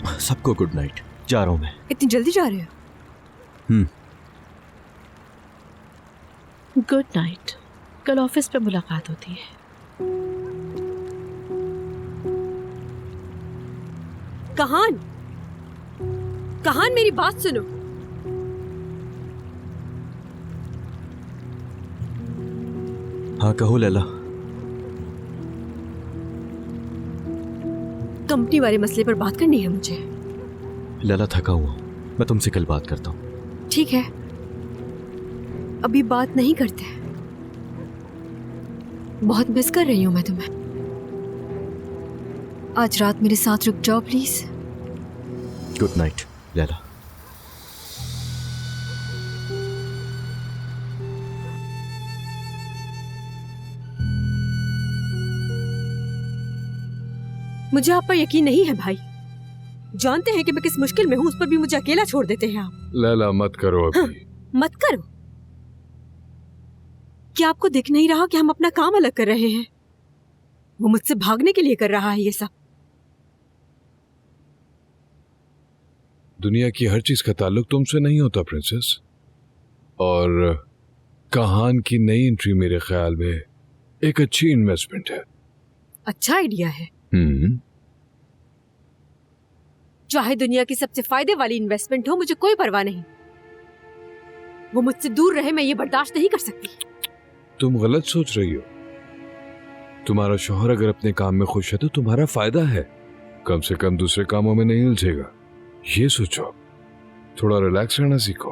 सबको good night. जा रहा हूँ मैं। इतनी जल्दी जा रहे हो? Good night. कल ऑफिस पे मुलाकात होती है। कहान, कहान मेरी बात सुनो। हाँ कहो लैला। कंपनी वाले मसले पर बात करनी है मुझे। लैला थका हुआ हूँ, मैं तुमसे कल बात करता हूँ। ठीक है, अभी बात नहीं करते। बहुत मिस कर रही हूँ मैं तुम्हें। आज रात मेरे साथ रुक जाओ प्लीज। Good night Laila. मुझे आप पर यकीन नहीं है भाई। जानते हैं कि मैं किस मुश्किल में हूँ, उस पर भी मुझे अकेला छोड़ देते हैं आप। लैला मत करो अभी। हाँ, मत करो। क्या आपको दिख नहीं रहा कि हम अपना काम अलग कर रहे हैं? वो मुझसे भागने के लिए कर रहा है ये सब। दुनिया की हर चीज का ताल्लुक तुमसे नहीं होता प्रिंसेस। और कहान की नई एंट्री मेरे ख्याल में एक अच्छी इन्वेस्टमेंट है। अच्छा आइडिया है। चाहे दुनिया की सबसे फायदे वाली इन्वेस्टमेंट हो, मुझे कोई परवाह नहीं। वो मुझसे दूर रहे, मैं ये बर्दाश्त नहीं कर सकती। तुम गलत सोच रही हो। तुम्हारा शौहर अगर अपने काम में खुश है तो तुम्हारा फायदा है। कम से कम दूसरे कामों में नहीं उलझेगा। ये सोचो, थोड़ा रिलैक्स रहना सीखो।